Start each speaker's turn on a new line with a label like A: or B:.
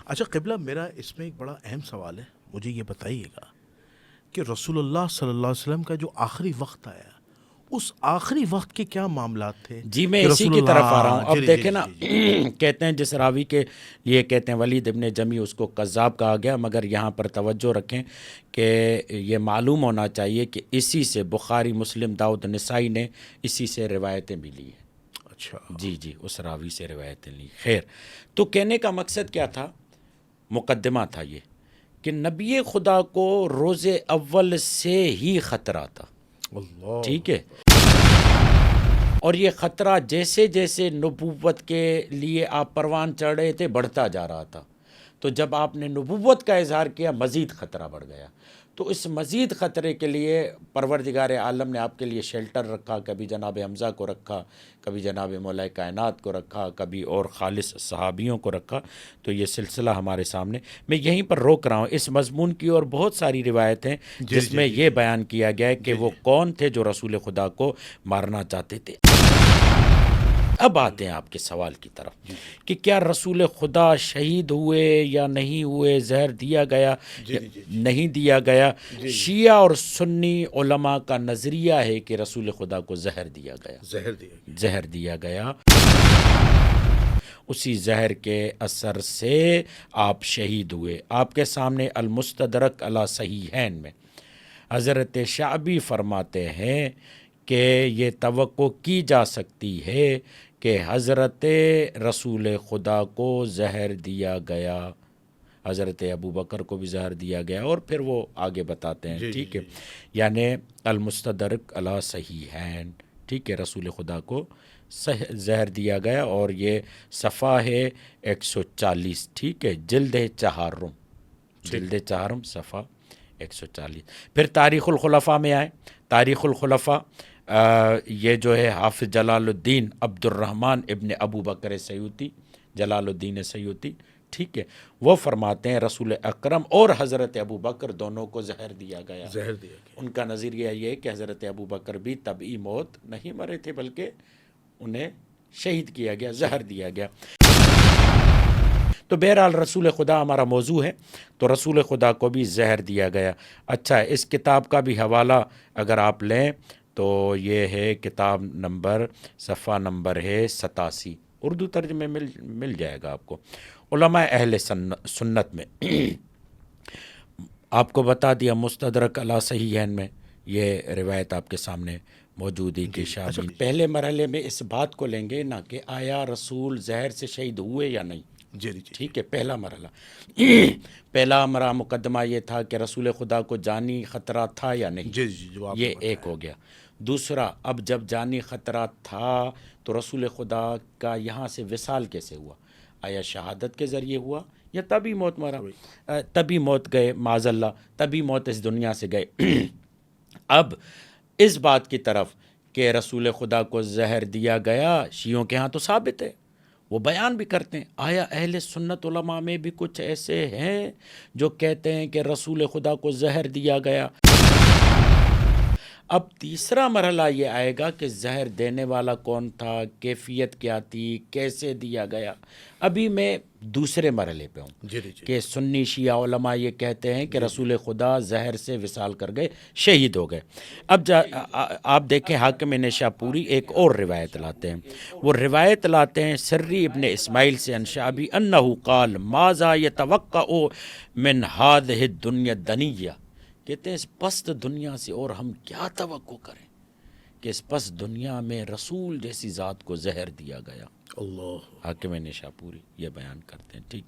A: اچھا قبلہ، میرا اس میں ایک بڑا اہم سوال ہے، مجھے یہ بتائیے گا کہ رسول اللہ صلی اللہ علیہ وسلم کا جو آخری وقت آیا، اس آخری وقت کے کیا معاملات تھے
B: جی میں
A: کہ
B: اسی
A: رسول
B: کی
A: اللہ،
B: طرف آ رہا ہوں.
A: جی
B: اب
A: جی
B: دیکھیں
A: جی
B: نا،
A: جی جی
B: کہتے ہیں جس راوی کے لیے کہتے ہیں ولید ابن جمی، اس کو کذاب کہا گیا، مگر یہاں پر توجہ رکھیں کہ یہ معلوم ہونا چاہیے کہ اسی سے بخاری، مسلم، داؤد، نسائی نے اسی سے روایتیں بھی لی ہیں.
A: اچھا
B: جی اس راوی سے روایتیں لی. خیر، تو کہنے کا مقصد کیا تھا؟ مقدمہ تھا یہ کہ نبی خدا کو روز اول سے ہی خطرہ تھا.
A: اللہ
B: ٹھیک ہے،
A: اکبر۔
B: اور یہ خطرہ جیسے جیسے نبوت کے لیے آپ پروان چڑھ رہے تھے بڑھتا جا رہا تھا. تو جب آپ نے نبوت کا اظہار کیا، مزید خطرہ بڑھ گیا. تو اس مزید خطرے کے لیے پروردگار عالم نے آپ کے لیے شیلٹر رکھا. کبھی جناب حمزہ کو رکھا، کبھی جناب مولا کائنات کو رکھا، کبھی اور خالص صحابیوں کو رکھا. تو یہ سلسلہ ہمارے سامنے، میں یہیں پر روک رہا ہوں. اس مضمون کی اور بہت ساری روایتیں
A: جی
B: جس
A: جی
B: میں
A: جی
B: یہ
A: جی
B: بیان کیا گیا ہے کہ
A: جی
B: وہ
A: جی
B: کون تھے جو رسول خدا کو مارنا چاہتے تھے. اب آتے ہیں آپ کے سوال کی طرف
A: جی
B: کہ کیا رسول خدا شہید ہوئے یا نہیں ہوئے، زہر دیا گیا
A: جی
B: یا
A: جی جی جی
B: نہیں دیا گیا.
A: جی جی
B: شیعہ اور سنی علماء کا نظریہ ہے کہ رسول خدا کو زہر دیا گیا،
A: زہر دیا گیا۔
B: زہر دیا گیا. اسی زہر کے اثر سے آپ شہید ہوئے. آپ کے سامنے المستدرک علی صحیحین میں حضرت شعبی فرماتے ہیں کہ یہ توقع کی جا سکتی ہے کہ حضرت رسول خدا کو زہر دیا گیا، حضرت ابو بکر کو بھی زہر دیا گیا، اور پھر وہ آگے بتاتے ہیں.
A: جی جی
B: ٹھیک ہے،
A: جی جی
B: یعنی المستدرک علی صحیحین. ٹھیک ہے، رسول خدا کو زہر دیا گیا، اور یہ صفحہ ہے 140. ٹھیک ہے، جلد چہارم،
A: ٹھیک
B: جلد چہارم صفحہ 140. پھر تاریخ الخلفاء میں آئے. تاریخ الخلفاء یہ جو ہے حافظ جلال الدین عبد الرحمن ابن ابو بکر سیوطی، جلال الدین سیوطی، ٹھیک ہے، وہ فرماتے ہیں رسول اکرم اور حضرت ابو بکر دونوں کو زہر دیا گیا.
A: زہر دیا گیا۔
B: ان کا نظریہ یہ ہے کہ حضرت ابو بکر بھی طبعی موت نہیں مرے تھے، بلکہ انہیں شہید کیا گیا، زہر دیا گیا. تو بہرحال رسول خدا ہمارا موضوع ہے، تو رسول خدا کو بھی زہر دیا گیا. اچھا، اس کتاب کا بھی حوالہ اگر آپ لیں تو یہ ہے کتاب نمبر، صفحہ نمبر ہے 87، اردو ترجمے مل جائے گا آپ کو. علماء اہل سنت میں آپ کو بتا دیا، مستدرک علی صحیحین میں یہ روایت آپ کے سامنے موجود ہے کہ
A: جی اچھا
B: شعبی پہلے مرحلے میں اس بات کو لیں گے نا کہ آیا رسول زہر سے شہید ہوئے یا نہیں.
A: جی جی جی
B: ٹھیک ہے، پہلا مرحلہ. پہلا ہمارا مقدمہ یہ تھا کہ رسول خدا کو جانی خطرہ تھا یا نہیں،
A: جی جی جو آپ نے
B: یہ ایک
A: بتایا۔
B: ہو گیا. دوسرا، اب جب جانی خطرہ تھا تو رسول خدا کا یہاں سے وصال کیسے ہوا؟ آیا شہادت کے ذریعے ہوا یا تبھی موت مرا؟ تبھی موت گئے، معاذ اللہ، تبھی موت اس دنیا سے گئے. اب اس بات کی طرف کہ رسول خدا کو زہر دیا گیا، شیعوں کے ہاں تو ثابت ہے، وہ بیان بھی کرتے ہیں. آیا اہل سنت علماء میں بھی کچھ ایسے ہیں جو کہتے ہیں کہ رسول خدا کو زہر دیا گیا؟ اب تیسرا مرحلہ یہ آئے گا کہ زہر دینے والا کون تھا، کیفیت کیا تھی، کیسے دیا گیا. ابھی میں دوسرے مرحلے پہ ہوں
A: جی جی جی
B: کہ سنی شیعہ علماء یہ کہتے ہیں کہ رسول خدا زہر سے وصال کر گئے، شہید ہو گئے. اب آپ دیکھیں، حاکم نشاپوری ایک اور روایت لاتے ہیں. وہ روایت لاتے ہیں سری ابن اسماعیل سے عن شعبی انہ قال ماذا یتوقع من هذه الدنیا الدنیہ. کہتے ہیں اس پست دنیا سے اور ہم کیا توقع کریں کہ اس پست دنیا میں رسول جیسی ذات کو زہر دیا گیا.
A: اللہ
B: حاکم نشاپوری یہ بیان کرتے ہیں. ٹھیک